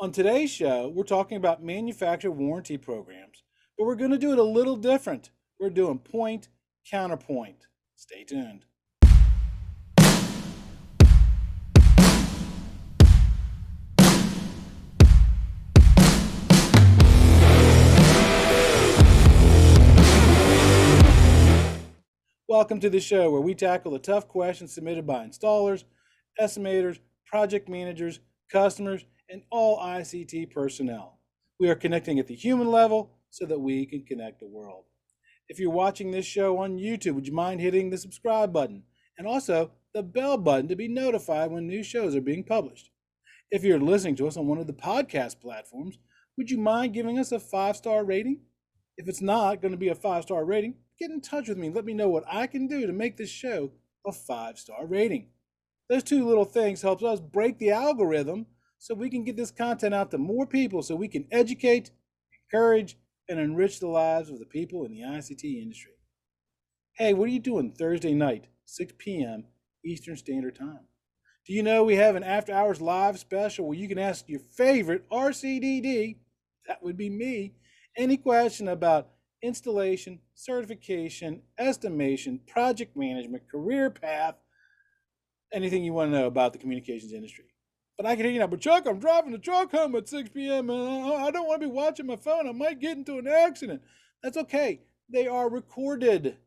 On today's show, we're talking about manufacturer warranty programs, but we're going to do it a little different. We're doing point, counterpoint. Stay tuned. Welcome to the show where we tackle the tough questions submitted by installers, estimators, project managers, customers, and all ICT personnel. We are connecting at the human level so that we can connect the world. If you're watching this show on YouTube, would you mind hitting the subscribe button and also the bell button to be notified when new shows are being published? If you're listening to us on one of the podcast platforms, would you mind giving us a 5-star rating? If it's not going to be a 5-star rating, get in touch with me and let me know what I can do to make this show a 5-star rating. Those two little things helps us break the algorithm so we can get this content out to more people so we can educate, encourage, and enrich the lives of the people in the ICT industry. Hey, what are you doing Thursday night, 6 p.m. Eastern Standard Time? Do you know we have an after hours live special where you can ask your favorite RCDD, that would be me, any question about installation, certification, estimation, project management, career path, anything you want to know about the communications industry. But I can hear you now, but Chuck, I'm driving the truck home at 6 p.m. and I don't want to be watching my phone. I might get into an accident. That's okay. They are recorded.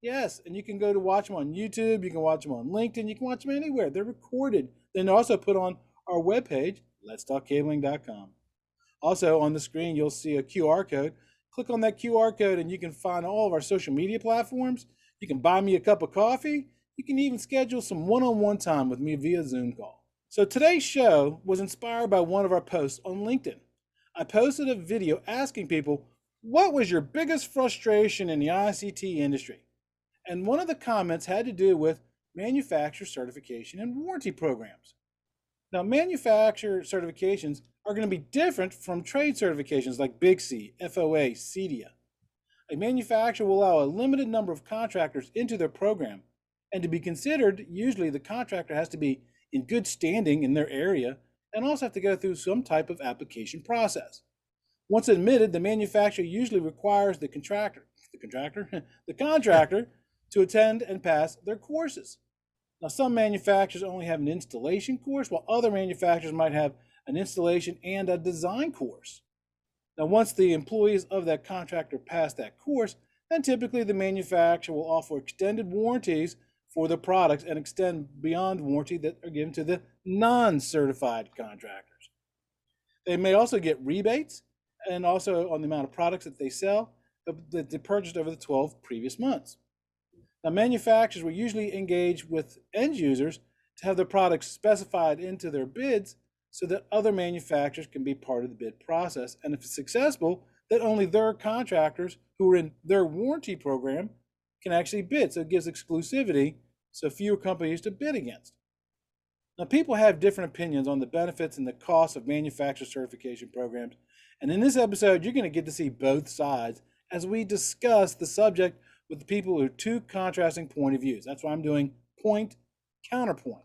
Yes, and you can go to watch them on YouTube. You can watch them on LinkedIn. You can watch them anywhere. They're recorded. Then they're also put on our webpage, letstalkcabling.com. Also on the screen, you'll see a QR code. Click on that QR code and you can find all of our social media platforms. You can buy me a cup of coffee. You can even schedule some one-on-one time with me via Zoom call. So today's show was inspired by one of our posts on LinkedIn. I posted a video asking people, what was your biggest frustration in the ICT industry? And one of the comments had to do with manufacturer certification and warranty programs. Now, manufacturer certifications are going to be different from trade certifications like Big C, FOA, CEDIA. A manufacturer will allow a limited number of contractors into their program, and to be considered, usually the contractor has to be in good standing in their area and also have to go through some type of application process. Once admitted, the manufacturer usually requires the contractor to attend and pass their courses. Now, some manufacturers only have an installation course, while other manufacturers might have an installation and a design course. Now, once the employees of that contractor pass that course, then typically the manufacturer will offer extended warranties for the products and extend beyond warranty that are given to the non-certified contractors. They may also get rebates and also on the amount of products that they sell that they purchased over the 12 previous months. Now, manufacturers will usually engage with end users to have their products specified into their bids so that other manufacturers can be part of the bid process. And if it's successful, that only their contractors who are in their warranty program can actually bid. So it gives exclusivity so fewer companies to bid against. Now, people have different opinions on the benefits and the costs of manufacturer certification programs. And in this episode, you're going to get to see both sides as we discuss the subject with the people who have two contrasting point of views. That's why I'm doing point, counterpoint.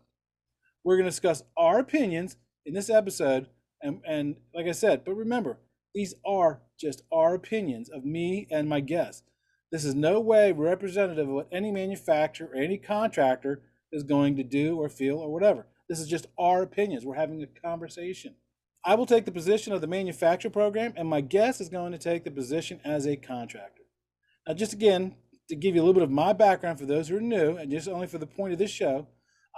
We're going to discuss our opinions in this episode. And like I said, but remember, these are just our opinions of me and my guests. This is no way representative of what any manufacturer or any contractor is going to do or feel or whatever. This is just our opinions. We're having a conversation. I will take the position of the manufacturer program, and my guest is going to take the position as a contractor. Now, just again, to give you a little bit of my background for those who are new, and just only for the point of this show,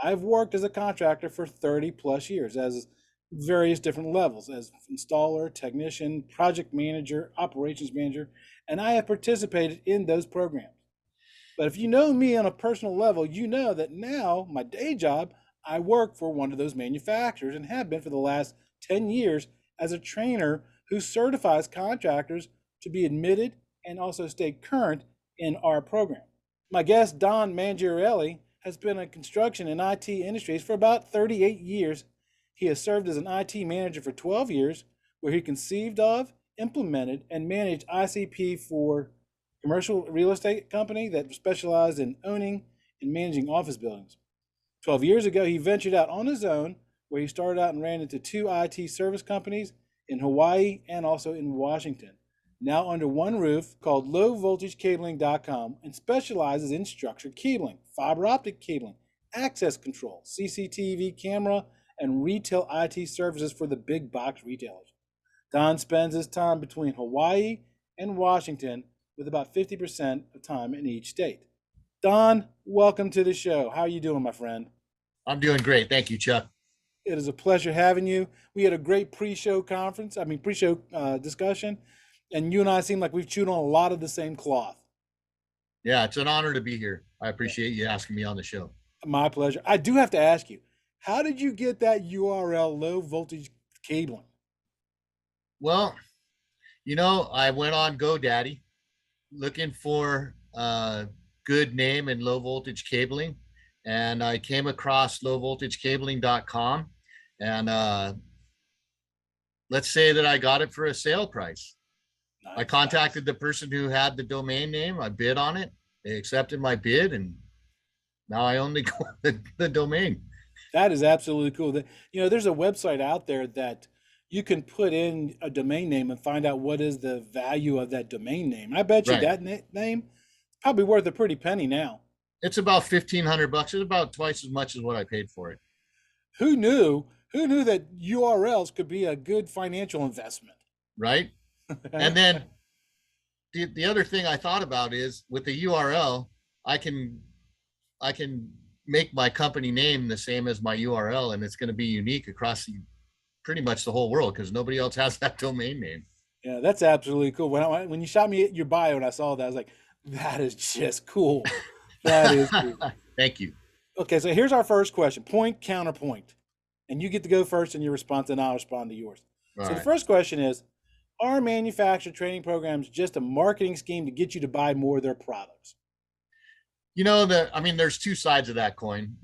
I've worked as a contractor for 30 plus years as various different levels as installer, technician, project manager, operations manager, and I have participated in those programs. But if you know me on a personal level, you know that now my day job, I work for one of those manufacturers and have been for the last 10 years as a trainer who certifies contractors to be admitted and also stay current in our program. My guest, Don Mangiarelli, has been in construction and IT industries for about 38 years. He has served as an IT manager for 12 years, where he conceived of, implemented, and managed ICP for a commercial real estate company that specialized in owning and managing office buildings. 12 years ago, he ventured out on his own where he started out and ran into two IT service companies in Hawaii and also in Washington. Now under one roof, called lowvoltagecabling.com, and specializes in structured cabling, fiber optic cabling, access control, CCTV camera, and retail IT services for the big box retailers. Don spends his time between Hawaii and Washington, with about 50% of time in each state. Don, welcome to the show. How are you doing, my friend? I'm doing great. Thank you, Chuck. It is a pleasure having you. We had a great pre-show discussion, and you and I seem like we've chewed on a lot of the same cloth. Yeah, it's an honor to be here. I appreciate you asking me on the show. My pleasure. I do have to ask you, how did you get that URL, low voltage cabling? Well, I went on GoDaddy looking for a good name in low voltage cabling, and I came across lowvoltagecabling.com, and let's say that I got it for a sale price. I contacted the person who had the domain name. I bid on it. They accepted my bid, and now I own the domain. That is absolutely cool. There's a website out there that you can put in a domain name and find out what is the value of that domain name. I bet you Right. that name is probably worth a pretty penny now. It's about $1,500. It's about twice as much as what I paid for it. Who knew? Who knew that URLs could be a good financial investment? Right. And then the other thing I thought about is with the URL, I can make my company name the same as my URL, and it's going to be unique across pretty much the whole world because nobody else has that domain name. Yeah, that's absolutely cool. When you shot me your bio and I saw that, I was like, that is just cool. That is cool. Thank you. Okay, so here's our first question: point, counterpoint, and you get to go first in your response, and I'll respond to yours. All So the right. first question is: are manufacturer training programs just a marketing scheme to get you to buy more of their products? There's two sides of that coin.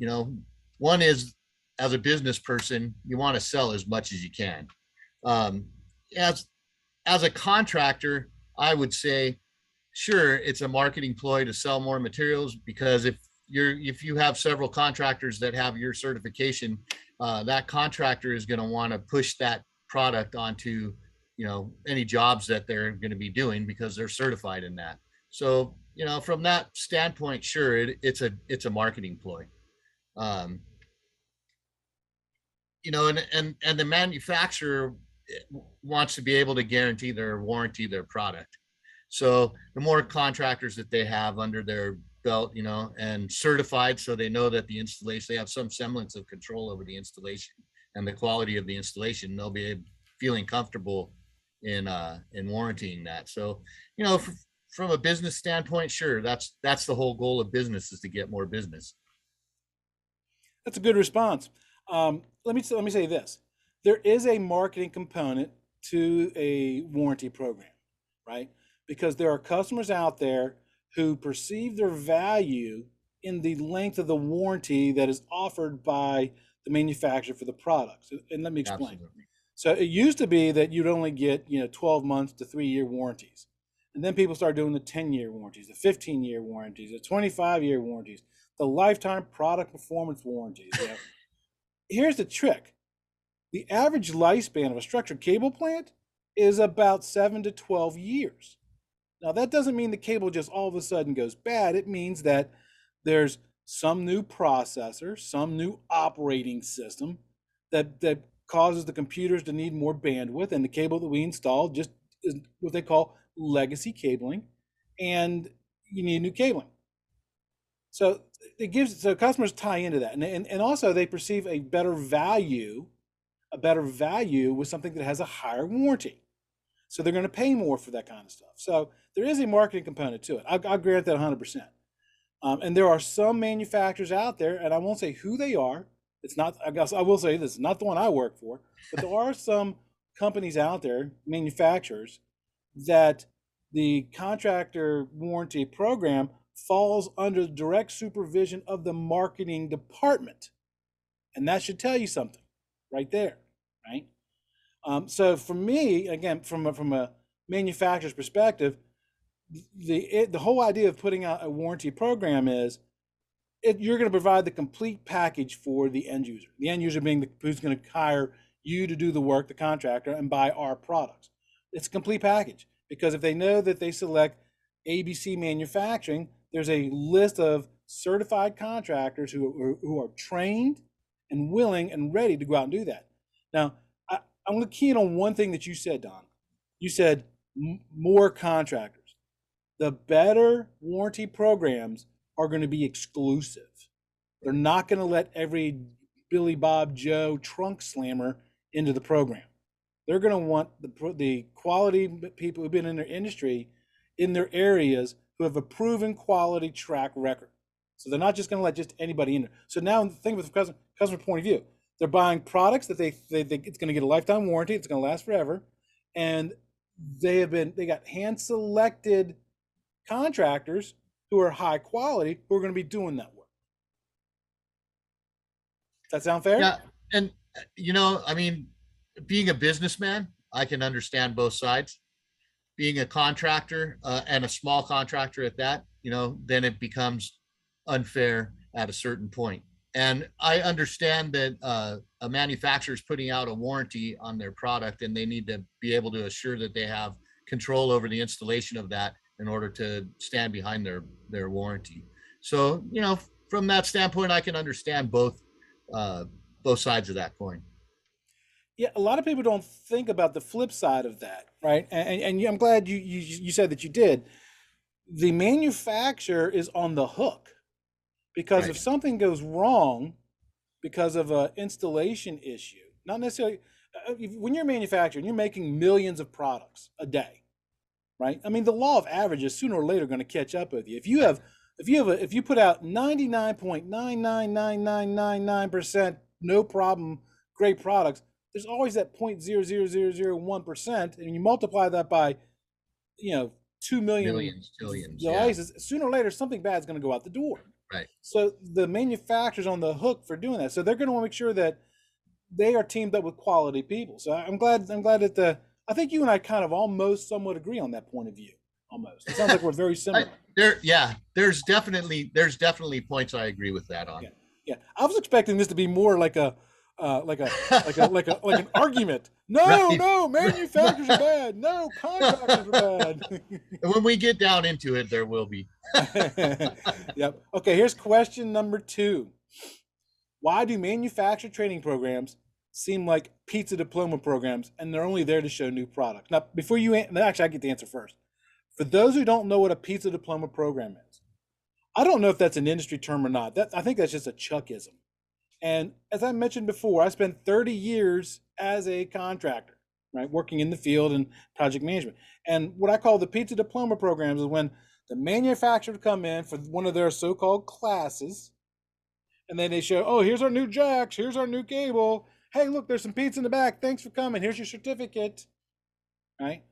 One is, as a business person, you want to sell as much as you can. Um, as a contractor, I would say, sure, it's a marketing ploy to sell more materials, because if you have several contractors that have your certification, that contractor is going to want to push that product onto any jobs that they're going to be doing because they're certified in that. So from that standpoint, sure, it's a marketing ploy. And the manufacturer wants to be able to guarantee their warranty their product. So the more contractors that they have under their belt, and certified, so they know that the installation, they have some semblance of control over the installation and the quality of the installation, they'll be feeling comfortable in warrantying that. So, from a business standpoint, sure, that's the whole goal of business, is to get more business. That's a good response. Let me say this: there is a marketing component to a warranty program, right? Because there are customers out there who perceive their value in the length of the warranty that is offered by the manufacturer for the products. And let me explain. Absolutely. So it used to be that you'd only get 12 months to 3-year warranties. And then people started doing the 10-year warranties, the 15-year warranties, the 25-year warranties, the lifetime product performance warranties. Here's the trick. The average lifespan of a structured cable plant is about 7 to 12 years. Now, that doesn't mean the cable just all of a sudden goes bad. It means that there's some new processor, some new operating system that causes the computers to need more bandwidth, and the cable that we install just is what they call legacy cabling, and you need new cabling. So customers tie into that, and also they perceive a better value with something that has a higher warranty. So they're going to pay more for that kind of stuff. So there is a marketing component to it. I'll grant that 100%. And there are some manufacturers out there, and I won't say who they are. It's not, I guess I will say this is not the one I work for, but there are some companies out there, manufacturers, that the contractor warranty program falls under the direct supervision of the marketing department. And that should tell you something right there, right? So for me, again, from a manufacturer's perspective, the whole idea of putting out a warranty program is you're going to provide the complete package for the end user. The end user being who's going to hire you to do the work, the contractor, and buy our products. It's a complete package because if they know that they select ABC Manufacturing, there's a list of certified contractors who are trained and willing and ready to go out and do that. Now, I'm going to key in on one thing that you said, Don. You said more contractors. The better warranty programs are going to be exclusive. They're not going to let every Billy Bob Joe trunk slammer into the program. They're going to want the quality people who've been in their industry, in their areas, who have a proven quality track record. So they're not just going to let just anybody in there. So now think with the customer point of view. They're buying products that they think it's going to get a lifetime warranty. It's going to last forever. And they got hand selected contractors who are high quality who are going to be doing that work. Does that sound fair? Yeah. And, I mean, being a businessman, I can understand both sides. Being a contractor and a small contractor at that, then it becomes unfair at a certain point. And I understand that a manufacturer is putting out a warranty on their product and they need to be able to assure that they have control over the installation of that in order to stand behind their warranty. So, from that standpoint, I can understand both sides of that coin. Yeah, a lot of people don't think about the flip side of that, right? And I'm glad you said that you did. The manufacturer is on the hook because Right. if something goes wrong because of an installation issue, not necessarily when you're a manufacturer and you're making millions of products a day, right? I mean, the law of averages sooner or later going to catch up with you. If you put out 99.99999% no problem great products, there's always that 0.00001%, and you multiply that by 2 million Millions, billions, devices, sooner or later something bad is going to go out the door. Right. So the manufacturer's on the hook for doing that. So they're going to want to make sure that they are teamed up with quality people. So I'm glad that I think you and I kind of almost somewhat agree on that point of view. Almost. It sounds like we're very similar. There's definitely points I agree with that on. Yeah. I was expecting this to be more like an argument. No, manufacturers are bad. No, contractors are bad. When we get down into it, there will be. Yep. Okay, here's question number 2. Why do manufacturer training programs seem like pizza diploma programs and they're only there to show new products? Now, before you actually, I get the answer first. For those who don't know what a pizza diploma program is, I don't know if that's an industry term or not. I think that's just a Chuckism. And as I mentioned before, I spent 30 years as a contractor, right, working in the field and project management. And what I call the pizza diploma programs is when the manufacturer would come in for one of their so-called classes, and then they show, oh, here's our new jacks, here's our new cable. Hey, look, there's some pizza in the back. Thanks for coming. Here's your certificate, right?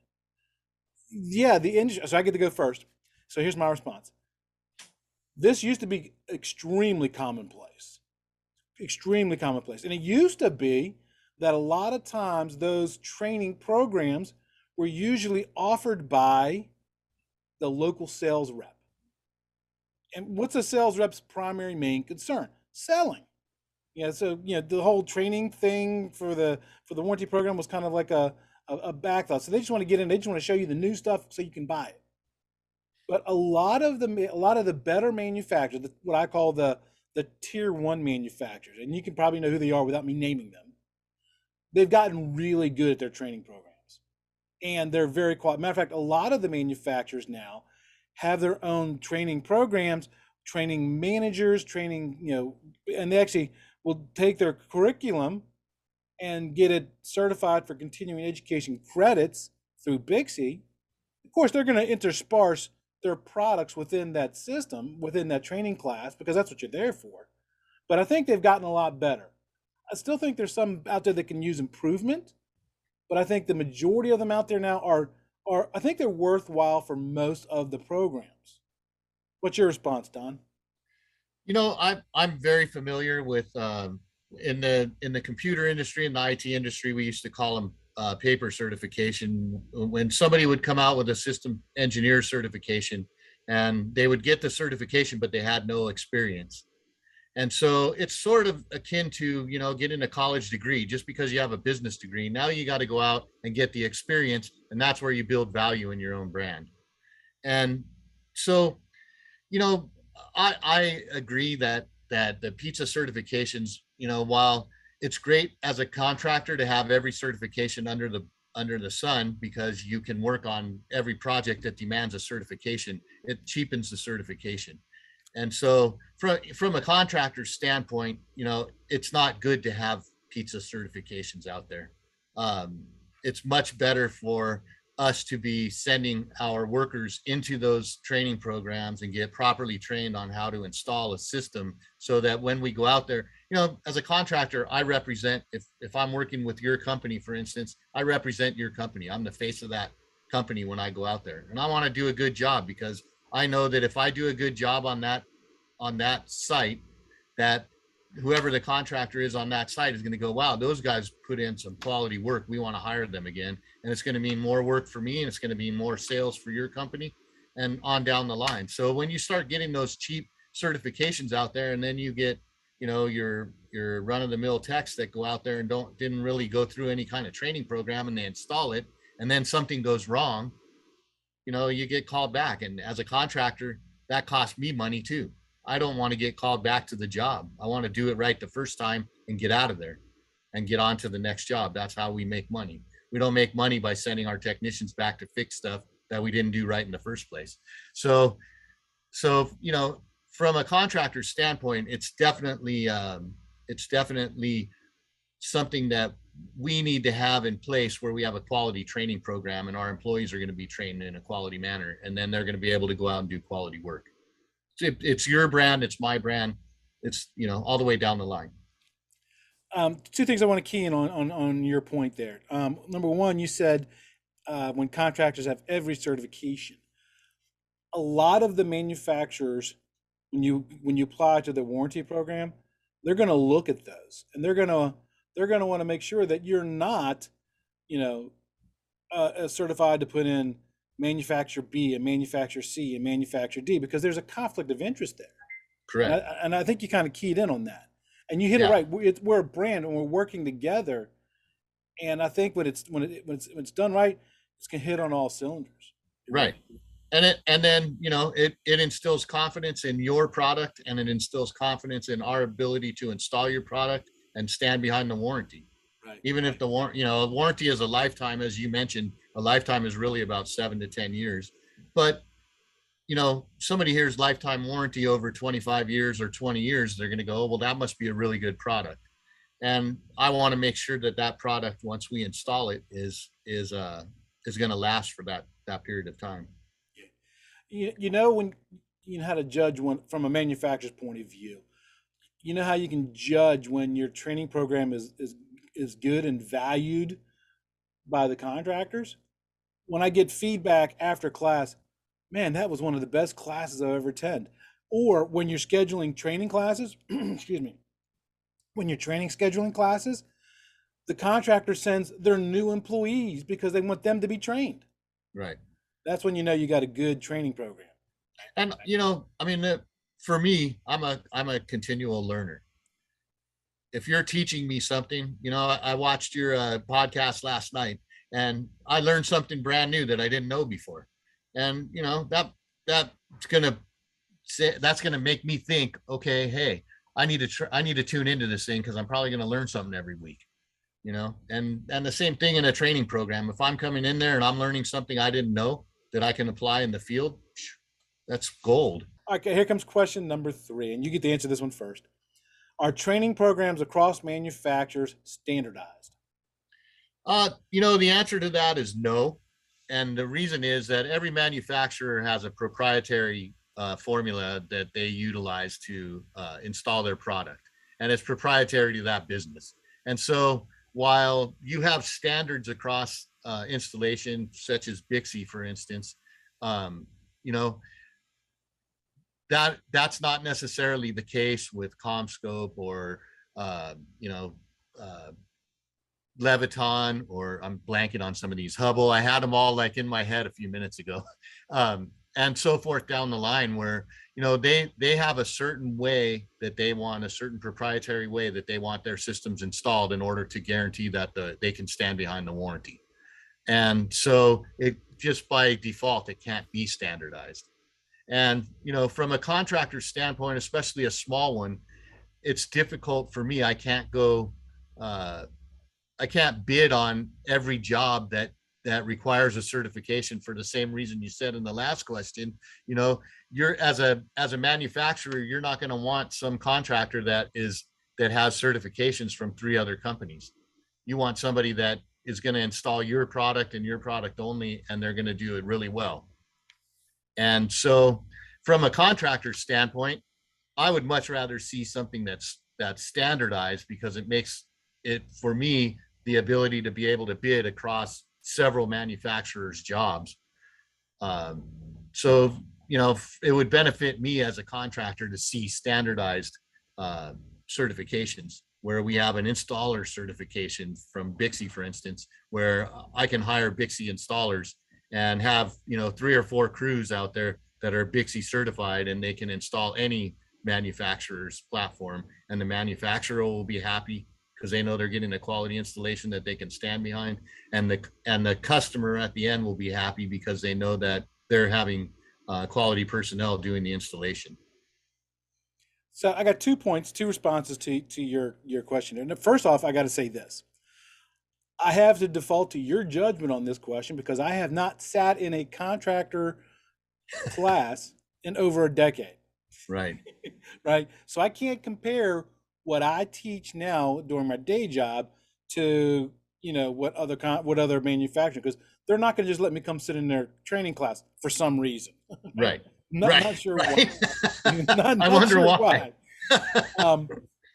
Yeah, the industry. So I get to go first. So here's my response. This used to be extremely commonplace. And it used to be that a lot of times those training programs were usually offered by the local sales rep. And what's a sales rep's primary main concern? Selling. So the whole training thing for the warranty program was kind of like a backthought. So they just want to get in, they just want to show you the new stuff so you can buy it. But a lot of the better manufacturers, what I call the tier 1 manufacturers, and you can probably know who they are without me naming them, they've gotten really good at their training programs. And they're very qualified. Matter of fact, a lot of the manufacturers now have their own training programs, training managers, and they actually will take their curriculum and get it certified for continuing education credits through Bixie. Of course, they're going to intersperse their products within that system, within that training class, because that's what you're there for. But I think they've gotten a lot better. I still think there's some out there that can use improvement, but I think the majority of them out there now are I think they're worthwhile for most of the programs. What's your response, Don? I'm very familiar with in the computer industry and the IT industry, we used to call them paper certification. When somebody would come out with a system engineer certification and they would get the certification, but they had no experience. And so it's sort of akin to, getting a college degree. Just because you have a business degree, now you got to go out and get the experience. And that's where you build value in your own brand. And so, you know, I agree that the pizza certifications, while it's great as a contractor to have every certification under the sun, because you can work on every project that demands a certification, it cheapens the certification. And so from a contractor's standpoint, it's not good to have pizza certifications out there. It's much better for us to be sending our workers into those training programs and get properly trained on how to install a system, so that when we go out there, as a contractor, I represent, if I'm working with your company, for instance, I represent your company. I'm the face of that company when I go out there, and I want to do a good job, because I know that if I do a good job on that site, that whoever the contractor is on that site is going to go, wow, those guys put in some quality work. We want to hire them again. And it's going to mean more work for me, and it's going to mean more sales for your company, and on down the line. So when you start getting those cheap certifications out there, and then you get, your run of the mill techs that go out there and didn't really go through any kind of training program, and they install it, and then something goes wrong, you get called back. And as a contractor, that costs me money too. I don't want to get called back to the job. I want to do it right the first time and get out of there and get on to the next job. That's how we make money. We don't make money by sending our technicians back to fix stuff that we didn't do right in the first place. So, from a contractor standpoint, it's definitely something that we need to have in place, where we have a quality training program, and our employees are going to be trained in a quality manner, and then they're going to be able to go out and do quality work. It's your brand, it's my brand, it's, all the way down the line. Two things I want to key in on your point there. Number one, you said when contractors have every certification, a lot of the manufacturers, when you apply to the warranty program, they're going to look at those, and they're going to want to make sure that you're not, certified to put in manufacturer B and manufacturer C and manufacturer D, because there's a conflict of interest there. Correct. And I think you kind of keyed in on that, and you hit it Yeah. right. We're a brand, and we're working together. And I think when it's done right, it's gonna hit on all cylinders. Right. And then, it instills confidence in your product, and it instills confidence in our ability to install your product and stand behind the warranty. Right. Even if the warranty is a lifetime, as you mentioned, a lifetime is really about 7 to 10 years. But, somebody hears lifetime warranty over 25 years or 20 years, they're going to go, oh, well, that must be a really good product. And I want to make sure that product, once we install it, is going to last for that period of time. When you know how to judge one from a manufacturer's point of view. You know how you can judge when your training program is good and valued by the contractors. When I get feedback after class, man, that was one of the best classes I've ever attended. Or when you're scheduling training classes, excuse me, when you're scheduling classes, the contractor sends their new employees because they want them to be trained. Right. That's when you got a good training program. And for me, I'm a continual learner. If you're teaching me something, I watched your podcast last night, and I learned something brand new that I didn't know before. And that's gonna make me think, okay, hey, I need to tune into this thing, because I'm probably going to learn something every week. And the same thing in a training program. If I'm coming in there and I'm learning something I didn't know that I can apply in the field, that's gold. Okay, here comes question number 3, and you get to answer this one first. Are training programs across manufacturers standardized? The answer to that is no. And the reason is that every manufacturer has a proprietary formula that they utilize to install their product, and it's proprietary to that business. And so while you have standards across installation, such as Bixby, for instance, that's not necessarily the case with CommScope or Leviton, or I'm blanking on some of these, Hubble. I had them all like in my head a few minutes ago. and so forth down the line, where they have a certain way that they want, a certain proprietary way that they want their systems installed in order to guarantee that they can stand behind the warranty. And so it just by default, it can't be standardized. And from a contractor standpoint, especially a small one, it's difficult for me. I can't bid on every job that requires a certification, for the same reason you said in the last question. You're as a manufacturer, you're not going to want some contractor that has certifications from 3 other companies. You want somebody that is going to install your product and your product only, and they're going to do it really well. And so from a contractor standpoint, I would much rather see something that's standardized, because it makes it, for me, the ability to be able to bid across several manufacturers' jobs. So it would benefit me as a contractor to see standardized certifications, where we have an installer certification from Bixby, for instance, where I can hire Bixby installers and have 3 or 4 crews out there that are Bixby certified, and they can install any manufacturer's platform, and the manufacturer will be happy because they know they're getting a quality installation that they can stand behind, and the customer at the end will be happy because they know that they're having quality personnel doing the installation. So I got 2 points, 2 responses to your question. And first off, I got to say this. I have to default to your judgment on this question, because I have not sat in a contractor class in over a decade. Right. Right. So I can't compare what I teach now during my day job to, what other manufacturers, because they're not going to just let me come sit in their training class for some reason. Right. Not sure right. why. not I wonder sure why.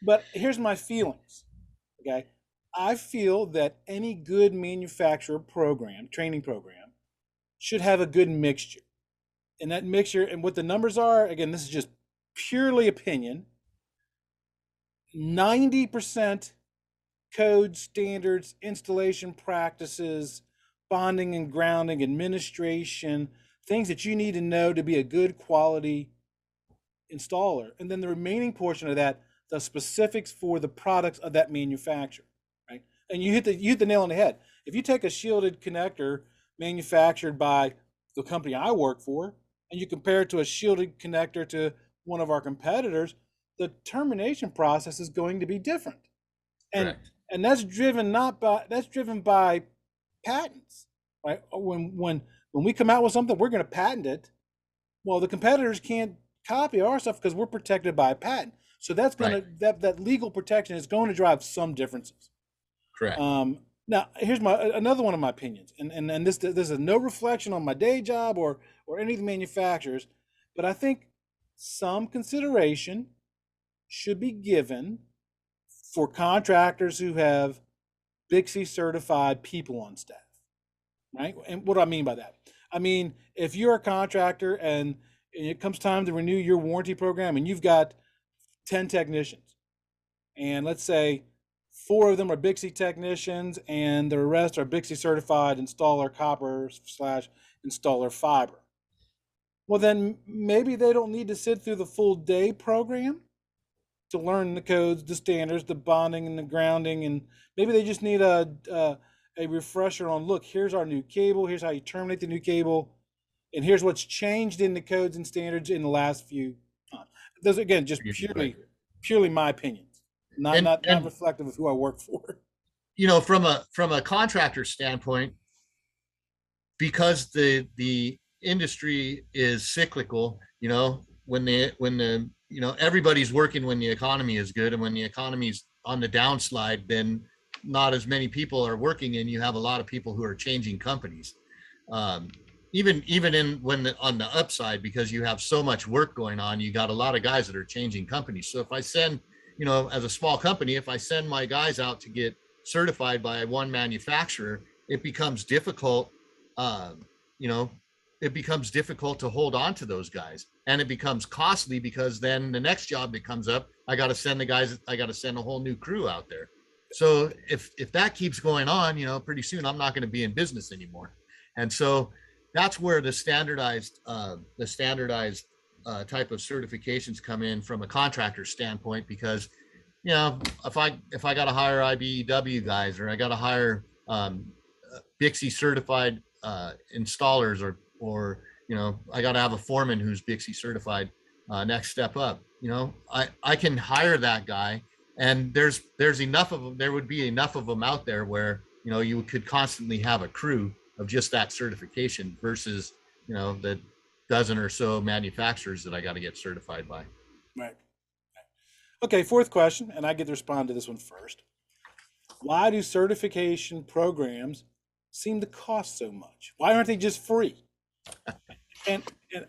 But here's my feelings. Okay. I feel that any good manufacturer training program, should have a good mixture. And that mixture, and what the numbers are, again, this is just purely opinion. 90% code, standards, installation practices, bonding and grounding, administration, things that you need to know to be a good quality installer. And then the remaining portion of that, the specifics for the products of that manufacturer, right? And you hit the nail on the head. If you take a shielded connector manufactured by the company I work for, and you compare it to a shielded connector to one of our competitors, the termination process is going to be different. And Correct. and that's driven by patents, right? When we come out with something, we're going to patent it. Well, the competitors can't copy our stuff because we're protected by a patent. So that's going Right. that legal protection is going to drive some differences. Correct. Now here's another one of my opinions, and this is no reflection on my day job or any of the manufacturers, but I think some consideration should be given for contractors who have Bixby certified people on staff, right? And what do I mean by that? I mean, if you're a contractor and it comes time to renew your warranty program, and you've got 10 technicians, and let's say 4 of them are Bixby technicians and the rest are Bixby certified installer copper / installer fiber. Well, then maybe they don't need to sit through the full day program to learn the codes, the standards, the bonding and the grounding, and maybe they just need a refresher on, look, here's our new cable, here's how you terminate the new cable, and here's what's changed in the codes and standards in the last few months. Those, again, just purely my opinions, not reflective of who I work for. From a contractor standpoint, because the industry is cyclical, when the everybody's working when the economy is good, and when the economy's on the downslide, then not as many people are working, and you have a lot of people who are changing companies. Even on the upside, because you have so much work going on, you got a lot of guys that are changing companies. So if I send, as a small company, if I send my guys out to get certified by one manufacturer, it becomes difficult. It becomes difficult to hold on to those guys, and it becomes costly, because then the next job that comes up, I got to send a whole new crew out there. So if that keeps going on, pretty soon I'm not going to be in business anymore. And so that's where the standardized type of certifications come in from a contractor standpoint, because if I got to hire IBEW guys, or I got to hire Bixie certified installers, or I got to have a foreman who's Bixie certified, next step up, I can hire that guy, and there's enough of them. There would be enough of them out there where you could constantly have a crew of just that certification versus the dozen or so manufacturers that I got to get certified by. Right. Okay, fourth question, and I get to respond to this one first. Why do certification programs seem to cost so much? Why aren't they just free? And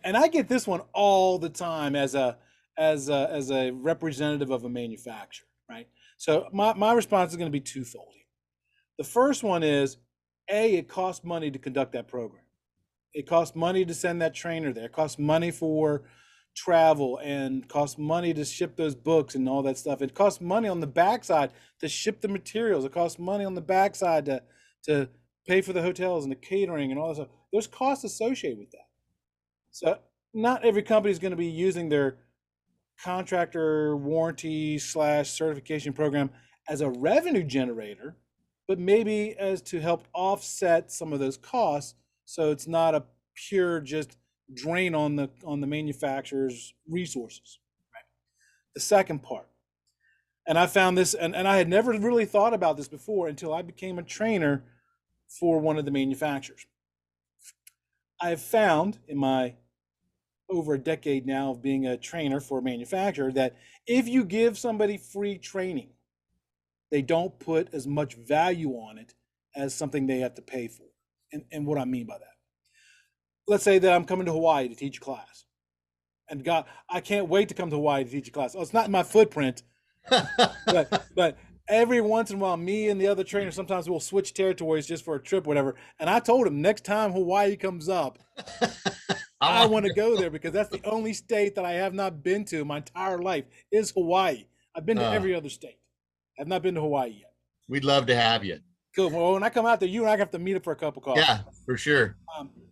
I get this one all the time as a representative of a manufacturer, right? So my response is going to be twofold. The first one is, it costs money to conduct that program. It costs money to send that trainer there. It costs money for travel, and costs money to ship those books and all that stuff. It costs money on the backside to ship the materials. It costs money on the backside to pay for the hotels and the catering and all that stuff. There's costs associated with that. So not every company is going to be using their contractor warranty / certification program as a revenue generator, but maybe as to help offset some of those costs, so it's not a pure just drain on the manufacturer's resources. Right? The second part, and I found this, and I had never really thought about this before until I became a trainer for one of the manufacturers. I have found in my over a decade now of being a trainer for a manufacturer that if you give somebody free training, they don't put as much value on it as something they have to pay for. And what I mean by that, let's say that I'm coming to Hawaii to teach a class, and God, I can't wait to come to Hawaii to teach a class. Oh, it's not in my footprint, but every once in a while, me and the other trainer, sometimes we'll switch territories just for a trip, whatever. And I told him, next time Hawaii comes up, I want to go there, because that's the only state that I have not been to my entire life is Hawaii. I've been to every other state. I've not been to Hawaii yet. We'd love to have you. Cool. Well, when I come out there, you and I have to meet up for a cup of coffee. Yeah, for sure.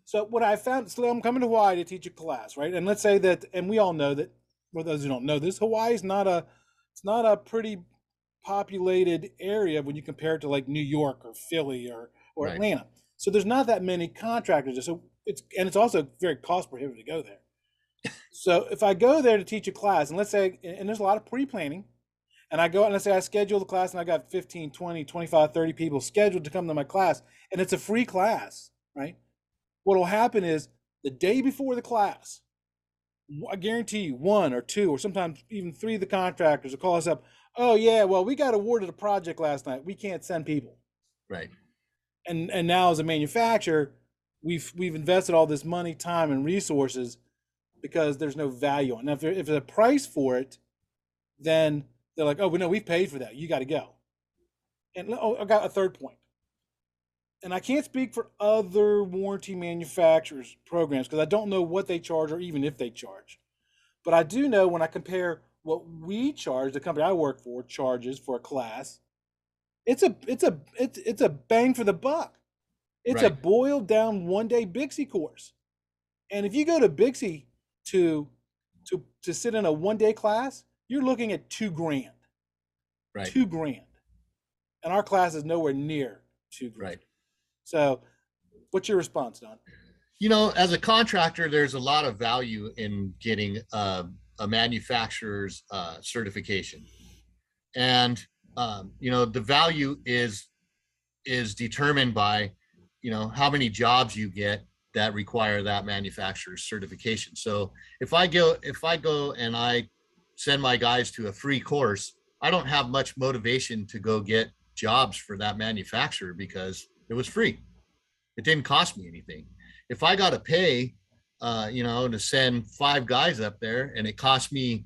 So what I found, so I'm coming to Hawaii to teach a class, right? And let's say that, and we all know that, for those who don't know this, Hawaii is not a pretty populated area when you compare it to like New York or Philly or right. Atlanta. So there's not that many contractors. So it's also very cost prohibitive to go there. So if I go there to teach a class, and let's say, and there's a lot of pre-planning, and I go and let's say I schedule the class, and I got 15, 20, 25, 30 people scheduled to come to my class, and it's a free class, right? What will happen is the day before the class, I guarantee you 1 or 2 or sometimes even 3 of the contractors will call us up. Oh yeah, well, we got awarded a project last night. We can't send people. Right. And now as a manufacturer, we've invested all this money, time, and resources because there's no value on it. Now, if there's a price for it, then they're like, oh, no, we've paid for that. You got to go. And I got a third point. And I can't speak for other warranty manufacturers' programs because I don't know what they charge or even if they charge. But I do know when I compare what we charge, the company I work for charges for a class, it's a bang for the buck. It's right. A boiled down 1-day Bixie course. And if you go to Bixie to sit in a 1-day class, you're looking at $2,000. Right. $2,000. And our class is nowhere near $2,000. Right. So what's your response, Don? As a contractor, there's a lot of value in getting a manufacturer's certification. And, the value is determined by, how many jobs you get that require that manufacturer's certification. So if I go and I send my guys to a free course, I don't have much motivation to go get jobs for that manufacturer because it was free. It didn't cost me anything. If I got to pay, to send 5 guys up there and it cost me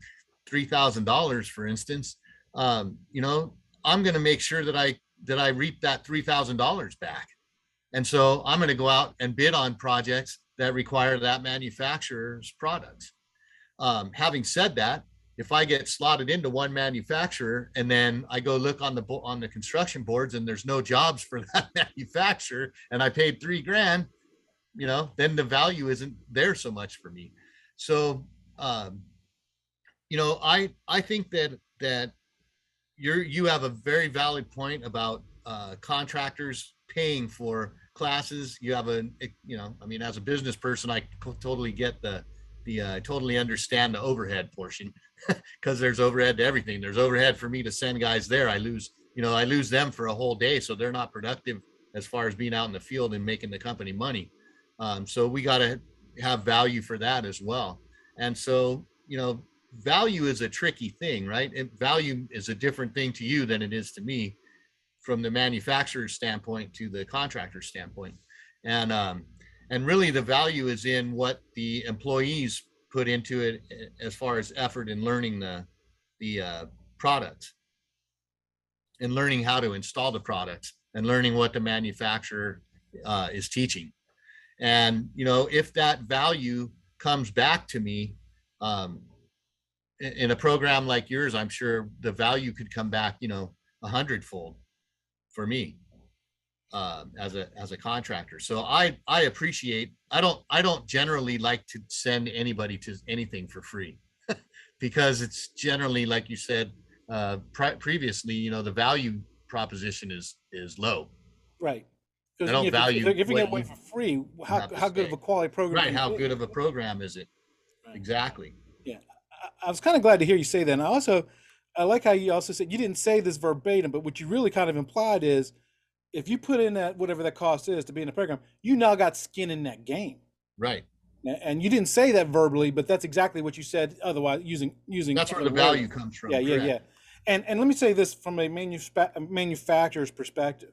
$3,000, for instance, I'm going to make sure that I reap that $3,000 back. And so I'm going to go out and bid on projects that require that manufacturer's products. Having said that, if I get slotted into one manufacturer and then I go look on the construction boards and there's no jobs for that manufacturer and I paid $3,000, then the value isn't there so much for me. So, I think that you have a very valid point about contractors paying for classes. You have as a business person, I totally get I totally understand the overhead portion because there's overhead to everything. There's overhead for me to send guys there. I lose them for a whole day, so they're not productive as far as being out in the field and making the company money. So we got to have value for that as well. And so, value is a tricky thing, right? Value is a different thing to you than it is to me from the manufacturer's standpoint to the contractor's standpoint. And really the value is in what the employees put into it as far as effort in learning the products and learning how to install the products and learning what the manufacturer is teaching. And, if that value comes back to me, in a program like yours, I'm sure the value could come back, 100-fold for me as a contractor. So I appreciate. I don't generally like to send anybody to anything for free because it's generally, like you said previously, the value proposition is low. Right. I don't value. If they're giving it away for free, how good of a quality program? Right. How good of a program is it? Right. Exactly. Yeah. I was kind of glad to hear you say that. And I like how you also said, you didn't say this verbatim, but what you really kind of implied is if you put in that, whatever that cost is to be in the program, you now got skin in that game. Right. And you didn't say that verbally, but that's exactly what you said. Otherwise, using that's where the value comes from. Yeah. And let me say this from a manufacturer's perspective.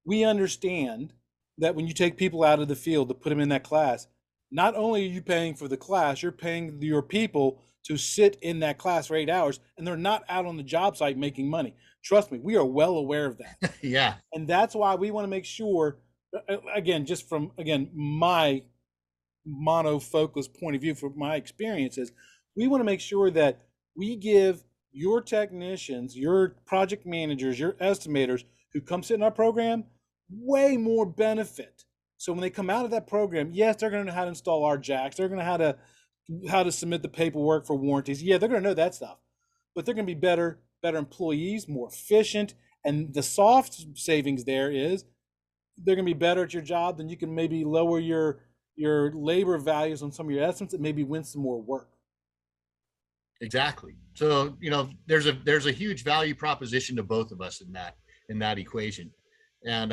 We understand that when you take people out of the field to put them in that class, not only are you paying for the class, you're paying your people to sit in that class for 8 hours, and they're not out on the job site making money. Trust me, we are well aware of that. Yeah. And that's why we want to make sure, again, just from, my monofocus point of view from my experiences, we want to make sure that we give your technicians, your project managers, your estimators who come sit in our program way more benefit. So when they come out of that program, yes, they're going to know how to install our jacks. They're going to know how to submit the paperwork for warranties. Yeah, they're going to know that stuff, but they're going to be better employees, more efficient. And the soft savings there is they're going to be better at your job. Then you can maybe lower your labor values on some of your estimates and maybe win some more work. Exactly. So, there's a huge value proposition to both of us in that equation. And,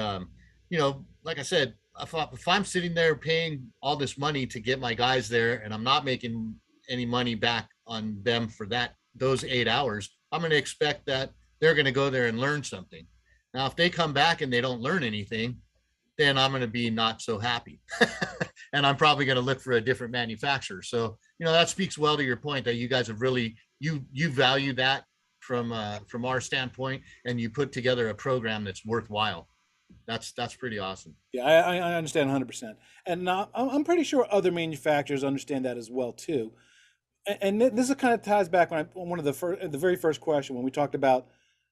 like I said, if I'm sitting there paying all this money to get my guys there and I'm not making any money back on them for those 8 hours, I'm going to expect that they're going to go there and learn something. Now, if they come back and they don't learn anything, then I'm going to be not so happy. And I'm probably going to look for a different manufacturer. So, that speaks well to your point that you guys have really, you value that from our standpoint, and you put together a program that's worthwhile. That's pretty awesome. Yeah, I understand 100%. And I'm pretty sure other manufacturers understand that as well too. And this kind of ties back on one of the very first question when we talked about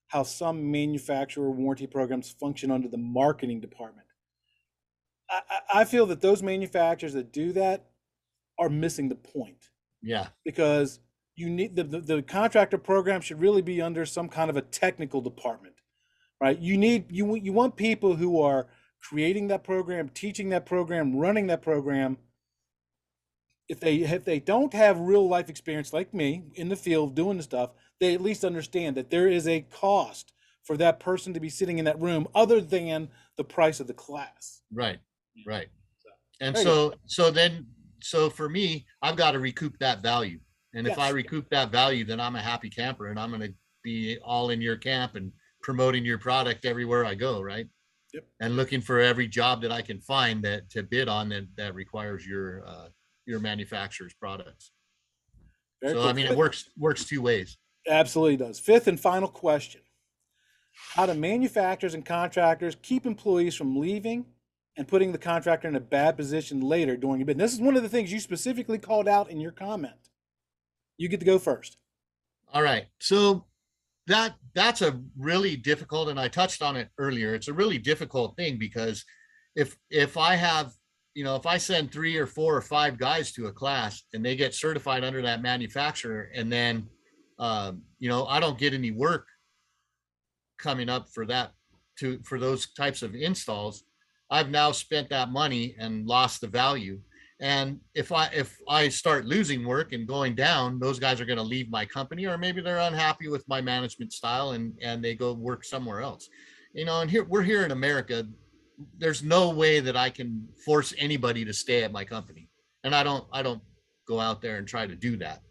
how some manufacturer warranty programs function under the marketing department. I feel that those manufacturers that do that are missing the point. Yeah. Because you need the contractor program should really be under some kind of a technical department, right? You want people who are creating that program, teaching that program, running that program. If they don't have real life experience like me in the field doing the stuff, they at least understand that there is a cost for that person to be sitting in that room other than the price of the class. Right. And so for me, I've got to recoup that value. And if I recoup that value, then I'm a happy camper and I'm going to be all in your camp and promoting your product everywhere I go. Right. Yep. And looking for every job that I can find to bid on that requires your manufacturer's products. Very so, cool. I mean, it works two ways. Absolutely does. Fifth and final question. How do manufacturers and contractors keep employees from leaving and putting the contractor in a bad position later during a bid? And this is one of the things you specifically called out in your comment. You get to go first. All right. So that's a really difficult, and I touched on it earlier. It's a really difficult thing because if I have if I send 3 or 4 or 5 guys to a class and they get certified under that manufacturer, and then, I don't get any work coming up for that, for those types of installs, I've now spent that money and lost the value. And if I start losing work and going down, those guys are going to leave my company, or maybe they're unhappy with my management style and they go work somewhere else. And we're here in America. There's no way that I can force anybody to stay at my company. And I don't go out there and try to do that.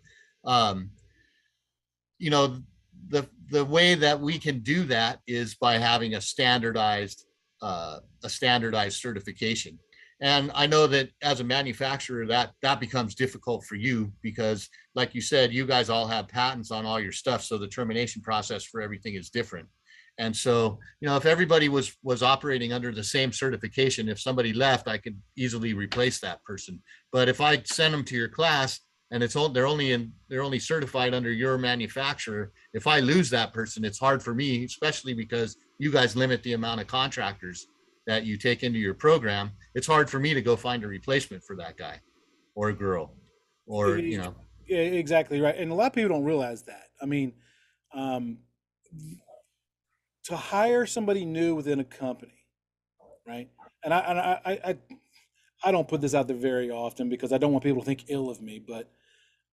Um, you know, the way that we can do that is by having a standardized certification. And I know that as a manufacturer, that becomes difficult for you because, like you said, you guys all have patents on all your stuff, so the termination process for everything is different. And so, if everybody was operating under the same certification, if somebody left, I could easily replace that person. But if I send them to your class and they're only certified under your manufacturer, if I lose that person, it's hard for me, especially because you guys limit the amount of contractors that you take into your program. It's hard for me to go find a replacement for that guy or girl, or Yeah, exactly right. And a lot of people don't realize that. I mean, um, to hire somebody new within a company, right? And I don't put this out there very often because I don't want people to think ill of me, but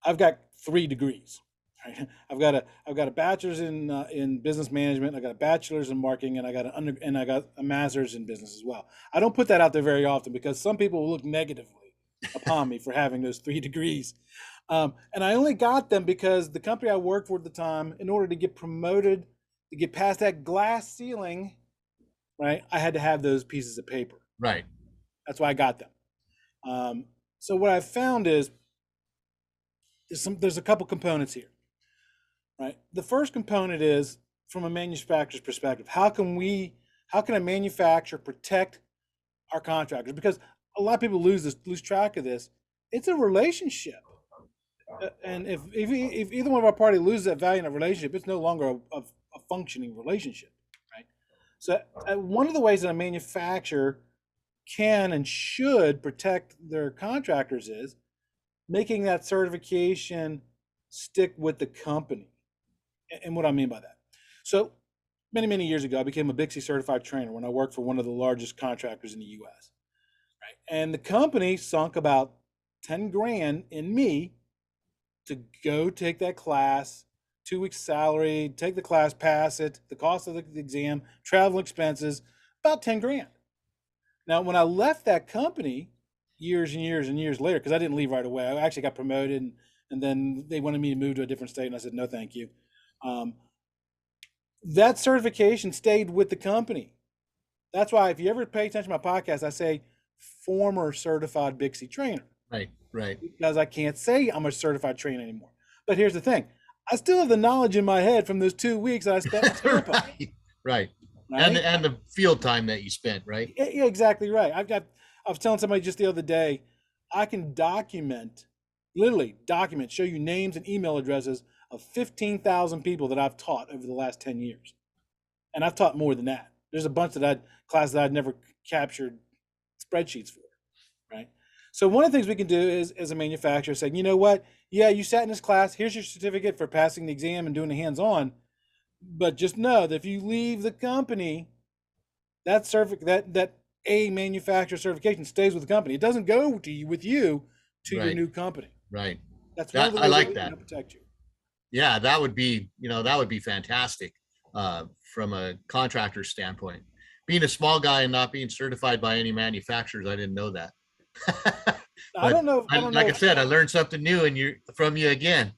I've got 3 degrees. Right? I've got a bachelor's in business management. I got a bachelor's in marketing, and I got a master's in business as well. I don't put that out there very often because some people will look negatively upon me for having those 3 degrees. And I only got them because the company I worked for at the time, in order to get promoted, to get past that glass ceiling, right, I had to have those pieces of paper. right. That's why I got them. So what I've found is there's a couple components here, right? The first component is from a manufacturer's perspective. How can a manufacturer protect our contractors? Because a lot of people lose track of this. It's a relationship. And if either one of our party loses that value in a relationship, it's no longer a functioning relationship, right? So one of the ways that a manufacturer can and should protect their contractors is making that certification stick with the company. And what I mean by that. So many years ago, I became a Bixby certified trainer when I worked for one of the largest contractors in the US. Right? And the company sunk about 10 grand in me to go take that class, 2 weeks salary, take the class, pass it, the cost of the exam, travel expenses, about 10 grand. Now, when I left that company years and years and years later, because I didn't leave right away, I actually got promoted, and then they wanted me to move to a different state, and I said, no, thank you. That certification stayed with the company. That's why if you ever pay attention to my podcast, I say former certified Bixby trainer. Right. Because I can't say I'm a certified trainer anymore. But here's the thing. I still have the knowledge in my head from those 2 weeks that I spent in Tampa. right. Right? And the field time that you spent, right? Yeah, exactly right. I was telling somebody just the other day, I can literally document, show you names and email addresses of 15,000 people that I've taught over the last 10 years. And I've taught more than that. There's a bunch classes that I'd never captured spreadsheets for, right? So one of the things we can do is, as a manufacturer, saying, you know what? Yeah, you sat in this class. Here's your certificate for passing the exam and doing the hands-on. But just know that if you leave the company, that a manufacturer certification stays with the company. It doesn't go to you to your new company. Right. That's one of the ways I like that we that. can protect you. Yeah, that would be fantastic from a contractor standpoint. Being a small guy and not being certified by any manufacturers, I didn't know that. I don't know. Like I said, I learned something new from you again.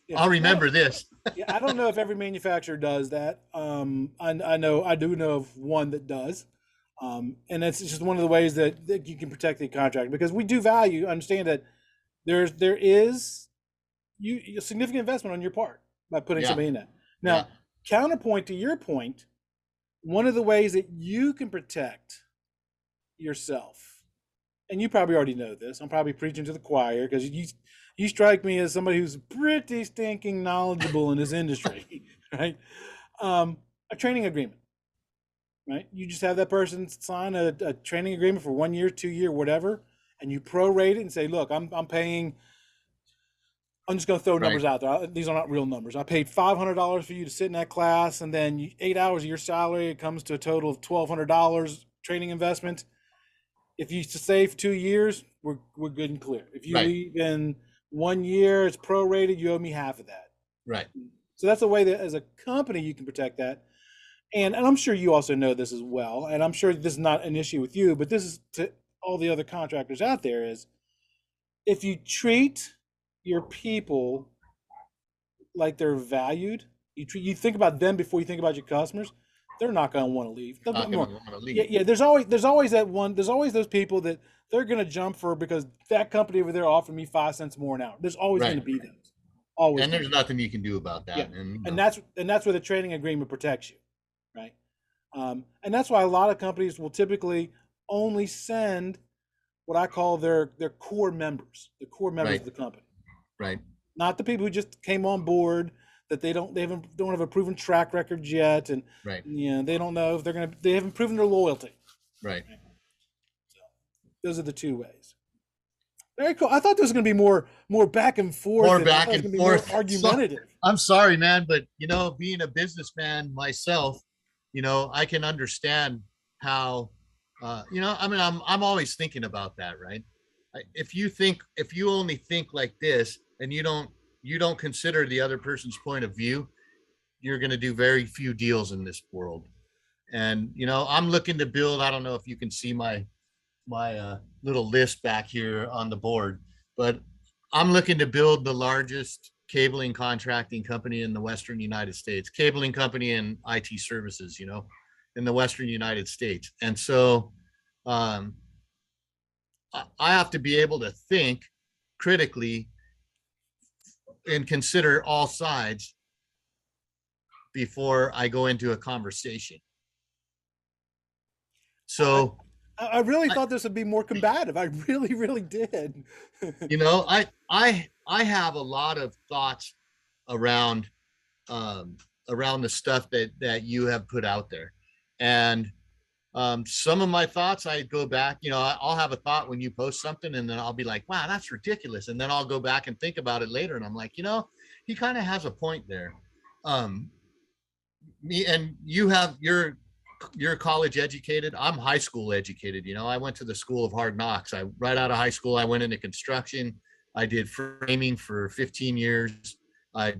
Yeah, I'll remember this. Yeah, I don't know if every manufacturer does that. I do know of one that does. And it's just one of the ways that you can protect the contractor, because we do understand that there is a significant investment on your part by putting somebody in that. Now, counterpoint to your point, one of the ways that you can protect yourself, and you probably already know this, I'm probably preaching to the choir because you strike me as somebody who's pretty stinking knowledgeable in this industry, right? A training agreement. right? You just have that person sign a training agreement for 1 year, 2 year, whatever, and you prorate it and say, look, I'm paying. I'm just going to throw Right. numbers out there. These are not real numbers. I paid $500 for you to sit in that class, and then 8 hours of your salary, it comes to a total of $1,200 training investment. If you save 2 years, we're good and clear. If you Right. leave in 1 year, it's prorated. You owe me half of that. Right. So that's a way that, as a company, you can protect that. And I'm sure you also know this as well. And I'm sure this is not an issue with you, but this is to all the other contractors out there: is if you treat your people like they're valued, you think about them before you think about your customers, they're not going to want to leave. Don't Not get me gonna wrong. want to Yeah, leave. yeah. There's always that one. There's always those people that they're going to jump for because that company over there offered me 5 cents more an hour. There's always going Right. to be those. Always And going to there's be. nothing you can do about Yeah, that. And and that's where the trading agreement protects you, right? And that's why a lot of companies will typically only send what I call their core members, the core members right. of the company, Right. not the people who just came on board that don't have a proven track record yet, and Right. they don't know if they haven't proven their loyalty. Right. So those are the two ways. Very cool. I thought there was going to be more back and forth, More and I thought back it was and going to be more forth. So argumentative. I'm sorry, man, but being a businessman myself, I can understand how, I mean, I'm always thinking about that, right? If you only think like this and you don't consider the other person's point of view, you're going to do very few deals in this world. And I'm looking to build. I don't know if you can see my little list back here on the board, but I'm looking to build the largest cabling contracting company in the Western United States, cabling company and IT services, in the Western United States. And so um, I have to be able to think critically and consider all sides before I go into a conversation. I, So, I really I, thought this would be more combative. I really, really did. I have a lot of thoughts around um, around the stuff that you have put out there, and some of my thoughts, I go back. I'll have a thought when you post something, and then I'll be like, "Wow, that's ridiculous," and then I'll go back and think about it later, and I'm like, he kind of has a point there. Um, Me and you have you're college educated. I'm high school educated. I went to the school of hard knocks. I right out of high school, I went into construction. I did framing for 15 years. I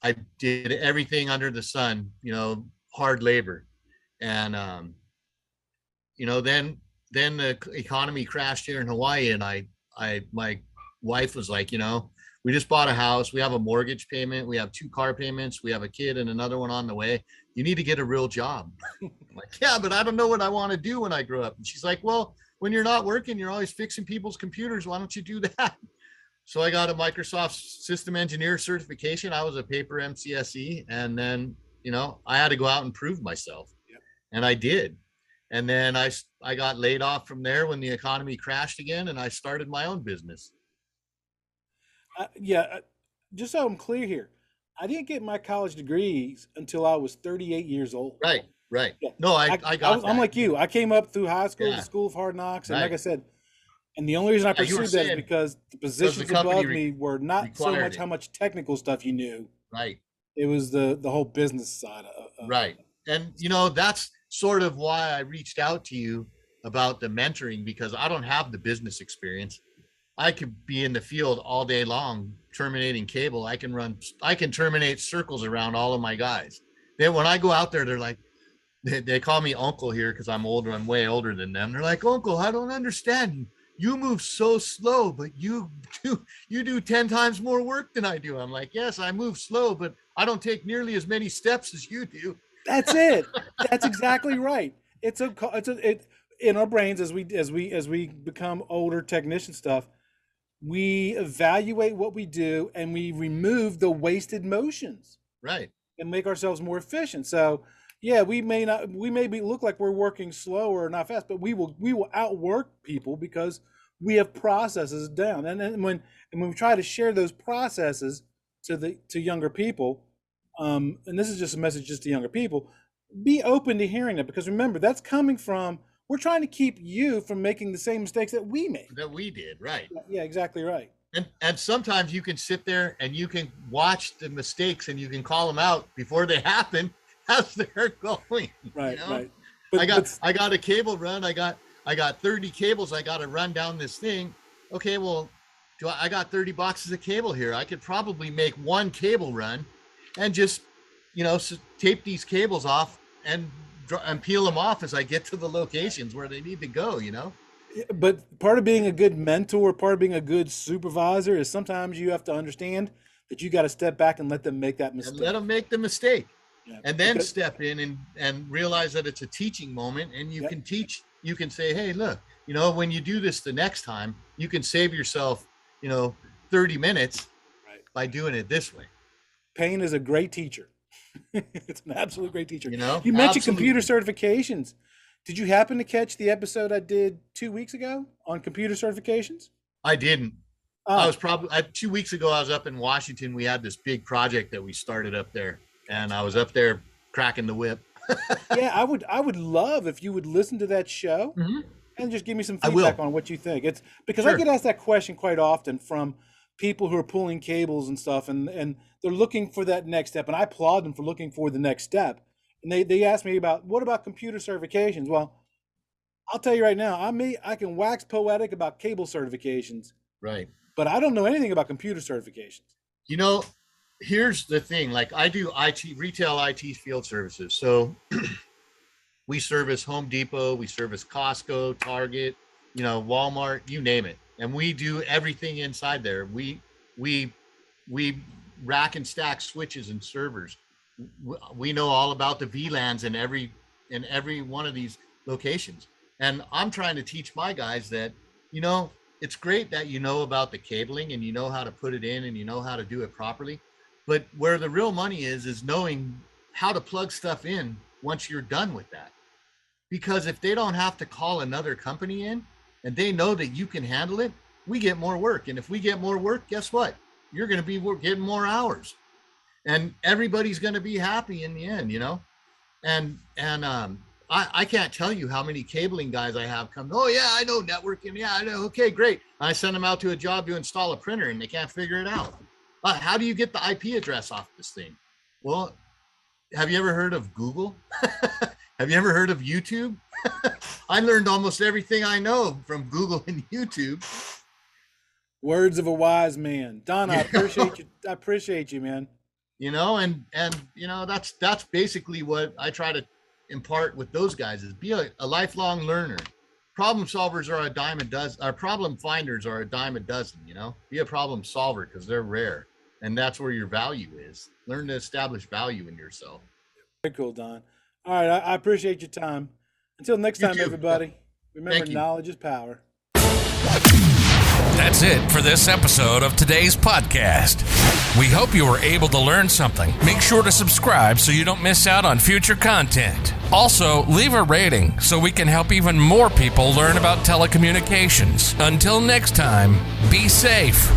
I did everything under the sun, hard labor. And then the economy crashed here in Hawaii, and my wife was like, we just bought a house. We have a mortgage payment. We have 2 car payments. We have a kid and another one on the way. You need to get a real job. I'm like, yeah, but I don't know what I want to do when I grow up. And she's like, well, when you're not working, you're always fixing people's computers. Why don't you do that? So I got a Microsoft system engineer certification. I was a paper MCSE. And then, I had to go out and prove myself. Yep. And I did. And then I got laid off from there when the economy crashed again, and I started my own business. Yeah, just so I'm clear here, I didn't get my college degrees until I was 38 years old. Right, right. Yeah, No, I got I'm that. like you. I came up through high school, the Yeah, School of Hard Knocks, and like I right. said, and the only reason I Yeah, you were pursued that is saying because the because the positions company above me were not so required much it. how much technical stuff you knew. Right, It was the whole business side of right. And that's sort of why I reached out to you about the mentoring, because I don't have the business experience. I could be in the field all day long terminating cable. I can terminate circles around all of my guys. Then when I go out there, they're like, they call me uncle here because I'm older. I'm way older than them. They're like, uncle, I don't understand you. You move so slow, but you do 10 times more work than I do. I'm like, yes, I move slow, but I don't take nearly as many steps as you do. That's it. That's exactly right. In our brains as we become older technician stuff, we evaluate what we do and we remove the wasted motions Right. and make ourselves more efficient. So, yeah, we may look like we're working slower or not fast, but we will outwork people because we have processes down. And when we try to share those processes to younger people, and this is just a message just to younger people, be open to hearing it, because remember, that's coming from, we're trying to keep you from making the same mistakes that we made. That we did, right? Yeah, exactly right. And sometimes you can sit there and you can watch the mistakes and you can call them out before they happen as they're going. Right, you know? right. But, I got a cable run. I got 30 cables. I got to run down this thing. Okay, well, I got 30 boxes of cable here. I could probably make one cable run and just, tape these cables off and peel them off as I get to the locations where they need to go, But part of being a good mentor, part of being a good supervisor is sometimes you have to understand that you got to step back and let them make that mistake. And let them make the mistake. Yeah, and then step in and realize that it's a teaching moment, and you can teach. You can say, hey, look, when you do this the next time, you can save yourself, 30 minutes by doing it this way. Pain is a great teacher. It's an absolute great teacher. You mentioned absolutely. computer certifications. Did you happen to catch the episode I did 2 weeks ago on computer certifications? I didn't. I was 2 weeks ago. I was up in Washington. We had this big project that we started up there, and I was up there cracking the whip. Yeah, I would love if you would listen to that show and just give me some feedback on what you think. It's because I get asked that question quite often from people who are pulling cables and stuff, and they're looking for that next step, and I applaud them for looking for the next step. And they asked me what about computer certifications? Well, I'll tell you right now, I can wax poetic about cable certifications, right? But I don't know anything about computer certifications. Here's the thing. Like, I do retail IT field services. So we service Home Depot, we service Costco, Target, Walmart, you name it. And we do everything inside there. We rack and stack switches and servers. We know all about the VLANs in every one of these locations. And I'm trying to teach my guys that, it's great that you know about the cabling and you know how to put it in and you know how to do it properly. But where the real money is knowing how to plug stuff in once you're done with that. Because if they don't have to call another company in and they know that you can handle it, we get more work. And if we get more work, guess what? You're going to be getting more hours. And everybody's going to be happy in the end, And I can't tell you how many cabling guys I have come. Oh yeah, I know networking. Yeah, I know. Okay, great. I send them out to a job to install a printer, and they can't figure it out. How do you get the IP address off this thing? Well, have you ever heard of Google? Have you ever heard of YouTube? I learned almost everything I know from Google and YouTube. Words of a wise man, Don. I appreciate you. I appreciate you, man. That's basically what I try to impart with those guys is be a lifelong learner. Problem solvers are a dime a dozen. Our problem finders are a dime a dozen. Be a problem solver because they're rare, and that's where your value is. Learn to establish value in yourself. Very cool, Don. All right, I appreciate your time. Until next time, everybody. Remember, knowledge is power. That's it for this episode of today's podcast. We hope you were able to learn something. Make sure to subscribe so you don't miss out on future content. Also, leave a rating so we can help even more people learn about telecommunications. Until next time, be safe.